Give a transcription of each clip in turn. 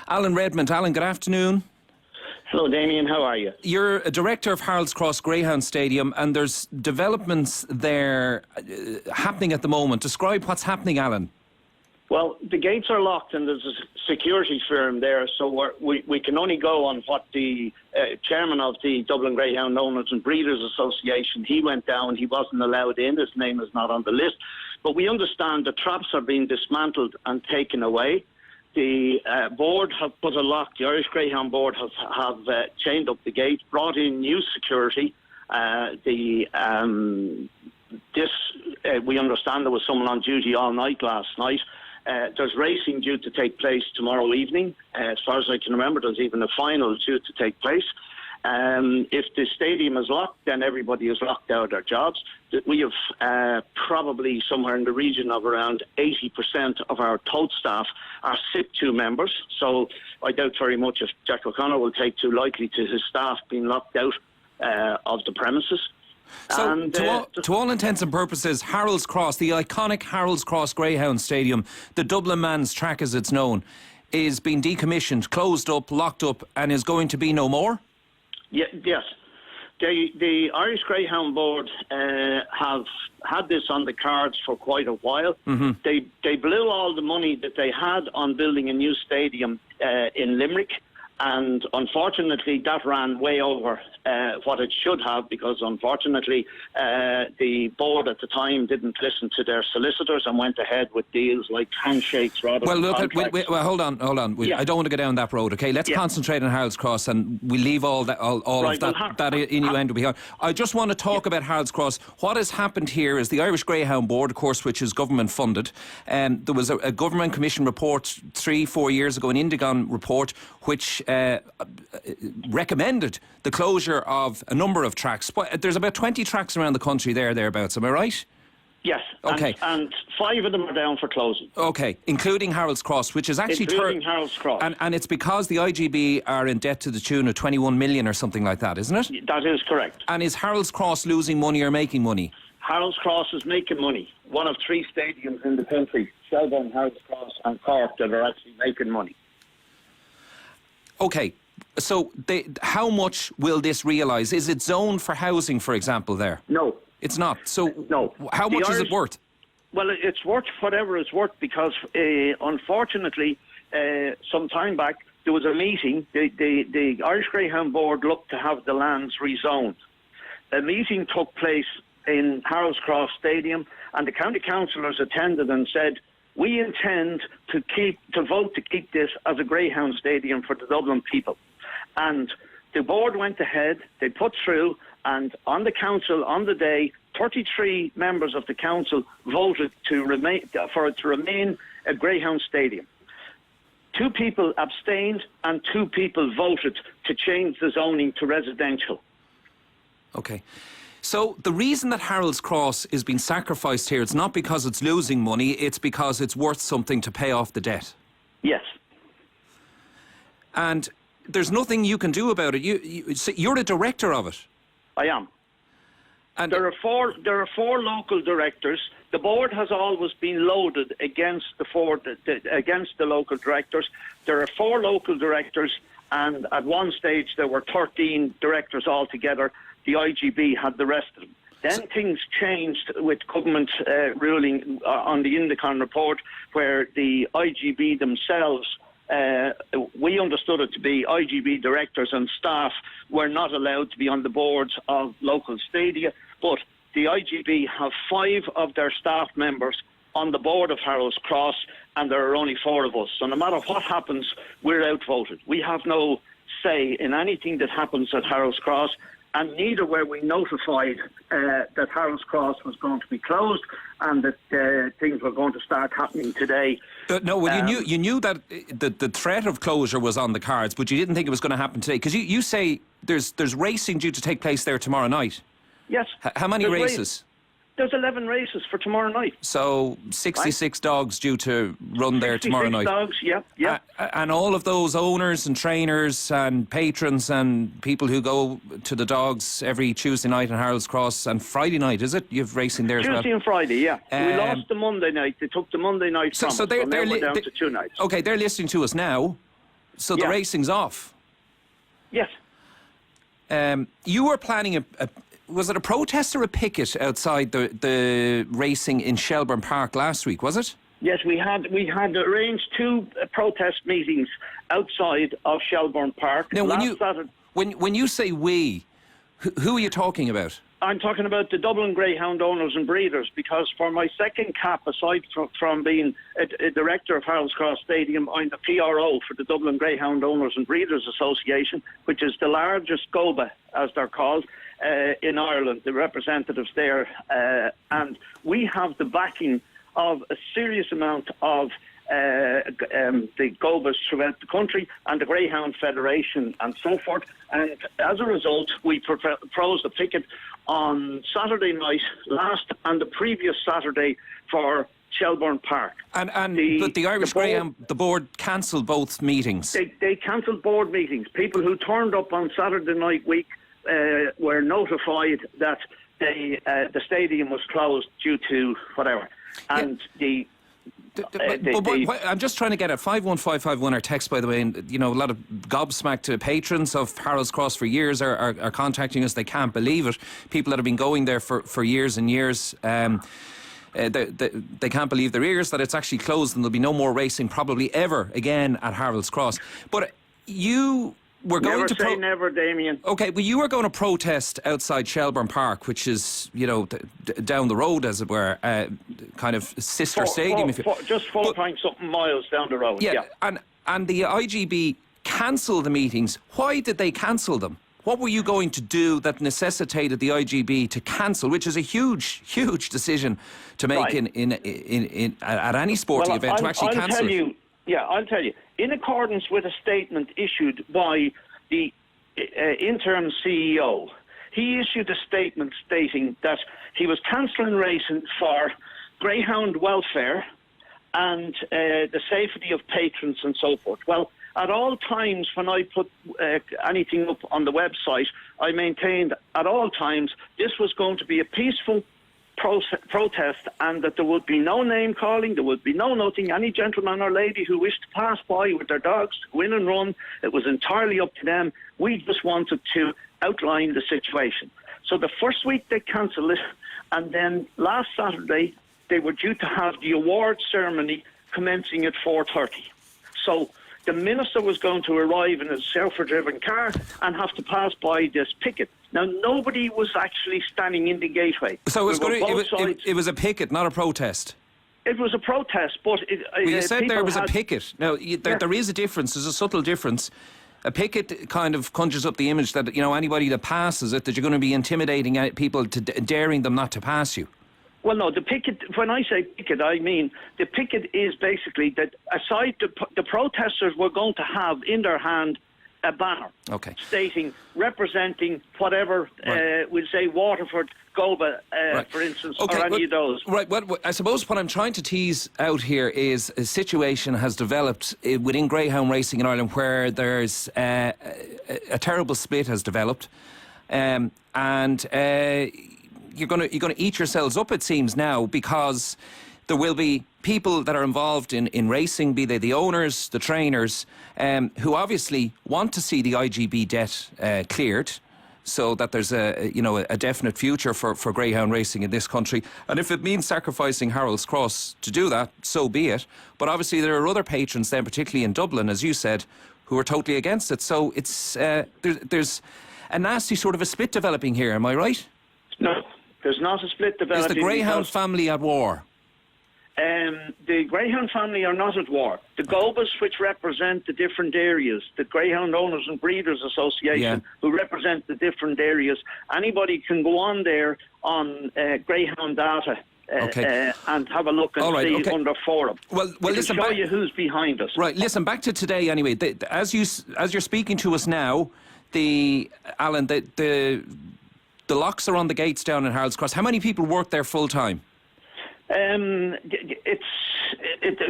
Alan Redmond. Alan, good afternoon. Hello, Damien. How are you? You're a director of Harold's Cross Greyhound Stadium, and there's developments there happening at the moment. Describe what's happening, Alan. Well, the gates are locked and there's a security firm there, so we can only go on what the chairman of the Dublin Greyhound Owners and Breeders Association, he went down, he wasn't allowed in, his name is not on the list. But we understand the traps are being dismantled and taken away. The board have put a lock, the Irish Greyhound Board have chained up the gate, brought in new security. We understand there was someone on duty all night last night. There's racing due to take place tomorrow evening. As far as I can remember, there's even a final due to take place. If the stadium is locked, then everybody is locked out of their jobs. We have probably somewhere in the region of around 80% of our total staff are sick 2 members. So I doubt very much if Jack O'Connor will take too lightly to his staff being locked out of the premises. So, And, to all intents and purposes, Harold's Cross, the iconic Harold's Cross Greyhound Stadium, the Dublin Man's Track as it's known, is being decommissioned, closed up, locked up, and is going to be no more? Yes. The Irish Greyhound Board have had this on the cards for quite a while. Mm-hmm. They blew all the money that they had on building a new stadium in Limerick. And unfortunately, that ran way over what it should have, because unfortunately, the board at the time didn't listen to their solicitors and went ahead with deals like handshakes rather than contracts. Well, hold on. Yeah. I don't want to go down that road, okay? Let's concentrate on Harold's Cross, and we leave all that, that innuendo behind. I just want to talk about Harold's Cross. What has happened here is the Irish Greyhound Board, of course, which is government funded. There was a government commission report 3-4 years ago, an Indigon report, which recommended the closure of a number of tracks. There's about 20 tracks around the country thereabouts, am I right? Yes. Okay. And 5 of them are down for closing. Okay, including Harold's Cross, which is actually... Including Harold's Cross. And it's because the IGB are in debt to the tune of 21 million or something like that, isn't it? That is correct. And is Harold's Cross losing money or making money? Harold's Cross is making money. One of 3 stadiums in the country, Shelbourne, Harold's Cross and Cork, that are actually making money. Okay, so how much will this realise? Is it zoned for housing, for example, there? No. It's not? So no. How much is it worth? Well, it's worth whatever it's worth, because unfortunately, some time back, there was a meeting. The Irish Greyhound Board looked to have the lands rezoned. A meeting took place in Harold's Cross Stadium, and the county councillors attended and said, we intend to vote to keep this as a Greyhound Stadium for the Dublin people. And the board went ahead, they put through, and on the council, on the day, 33 members of the council voted for it to remain a Greyhound Stadium. 2 people abstained and 2 people voted to change the zoning to residential. Okay. So the reason that Harold's Cross is being sacrificed here, it's not because it's losing money, it's because it's worth something to pay off the debt. Yes. And there's nothing you can do about it. You're a director of it. I am. And there are four local directors. The board has always been loaded against the local directors. There are 4 local directors, and at one stage there were 13 directors altogether. The IGB had the rest of them. Then things changed with government ruling on the Indigon report, where the IGB themselves, we understood it to be IGB directors and staff were not allowed to be on the boards of local stadia, but the IGB have 5 of their staff members on the board of Harold's Cross, and there are only 4 of us. So no matter what happens, we're outvoted. We have no say in anything that happens at Harold's Cross, and neither were we notified that Harold's Cross was going to be closed and that things were going to start happening today. No, well, you knew that the threat of closure was on the cards, but you didn't think it was going to happen today, because you say there's racing due to take place there tomorrow night. Yes. How many races? There's 11 races for tomorrow night. So 66 dogs due to run there tomorrow night. 66 dogs, yeah. And all of those owners and trainers and patrons and people who go to the dogs every Tuesday night in Harold's Cross and Friday night, is it? You've racing there as well? Tuesday and Friday, yeah. We lost the Monday night. They took the Monday night from us, so now we're down to 2 nights. Okay, they're listening to us now. So the racing's off? Yes. You were planning was it a protest or a picket outside the racing in Shelbourne Park last week, was it? Yes, we had arranged 2 protest meetings outside of Shelbourne Park. Now, when you say we, who are you talking about? I'm talking about the Dublin Greyhound owners and breeders, because for my second cap, aside from being a director of Harold's Cross Stadium, I'm the PRO for the Dublin Greyhound Owners and Breeders Association, which is the largest GOBA, as they're called, in Ireland, the representatives there. And we have the backing of a serious amount of the GOBAs throughout the country and the Greyhound Federation and so forth. And as a result, we proposed a picket on Saturday night last and the previous Saturday for Shelbourne Park. But the Irish Greyhound, the board cancelled both meetings. They cancelled board meetings. People who turned up on Saturday night week were notified that the stadium was closed due to whatever. And I'm just trying to get at 51551, our text, by the way, and a lot of gobsmacked patrons of Harold's Cross for years are contacting us. They can't believe it. People that have been going there for years and years, they can't believe their ears that it's actually closed and there'll be no more racing probably ever again at Harold's Cross. But you were going never to say never, Damien. Okay, well, you were going to protest outside Shelbourne Park, which is, down the road, as it were, kind of sister stadium. Just 4-point-something miles down the road. Yeah, and the IGB cancelled the meetings. Why did they cancel them? What were you going to do that necessitated the IGB to cancel, which is a huge, huge decision to make at any sporting event, to actually cancel it? I'll tell you. In accordance with a statement issued by the interim CEO, he issued a statement stating that he was cancelling racing for greyhound welfare and the safety of patrons and so forth. Well, at all times when I put anything up on the website, I maintained at all times this was going to be a peaceful protest, and that there would be no name calling, there would be no nothing. Any gentleman or lady who wished to pass by with their dogs to go in and run, it was entirely up to them. We just wanted to outline the situation. So the first week they cancelled it, and then last Saturday they were due to have the award ceremony commencing at 4:30. So the minister was going to arrive in a chauffeur-driven car and have to pass by this picket. Now, nobody was actually standing in the gateway. So it was a picket, not a protest? It was a protest, but... you said there was a picket. Now, there is a difference. There's a subtle difference. A picket kind of conjures up the image that, anybody that passes it, that you're going to be intimidating people, daring them not to pass you. Well, no, the picket, when I say picket, I mean the picket is basically that aside the protesters were going to have in their hand a banner stating, representing whatever, we'll say Waterford, Goba, for instance, or any of those. Right, well, I suppose what I'm trying to tease out here is a situation has developed within greyhound racing in Ireland where there's a terrible split has developed, and... You're going to eat yourselves up, it seems now, because there will be people that are involved in racing, be they the owners, the trainers, who obviously want to see the IGB debt cleared, so that there's a definite future for greyhound racing in this country. And if it means sacrificing Harold's Cross to do that, so be it. But obviously there are other patrons then, particularly in Dublin, as you said, who are totally against it. So it's there's a nasty sort of a split developing here. Am I right? No. There's not a split developing. Is the Greyhound family at war? The Greyhound family are not at war. The GOBAs, which represent the different areas, the Greyhound Owners and Breeders Association, who represent the different areas, anybody can go on there on Greyhound data and have a look and see under forum. Well, listen. Show you who's behind us. Right. Listen. Back to today, anyway. As you're speaking to us now, Alan, the locks are on the gates down in Harold's Cross. How many people work there full time?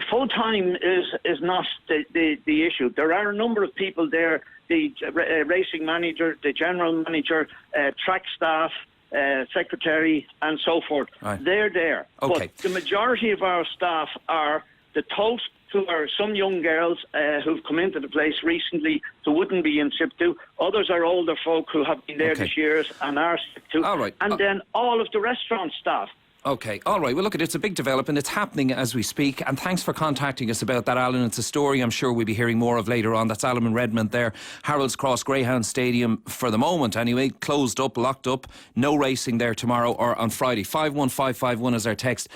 Full time is not the issue. There are a number of people there: the racing manager, the general manager, track staff, secretary, and so forth. Right. They're there. Okay. But the majority of our staff are the tote who are some young girls who've come into the place recently who wouldn't be in SIP 2. Others are older folk who have been there this year and are SIP 2. All right. And then all of the restaurant staff. OK, all right. Well, look, it's a big development. It's happening as we speak. And thanks for contacting us about that, Alan. It's a story I'm sure we'll be hearing more of later on. That's Alan Redmond there. Harold's Cross Greyhound Stadium, for the moment anyway, closed up, locked up. No racing there tomorrow or on Friday. 51551 is our text.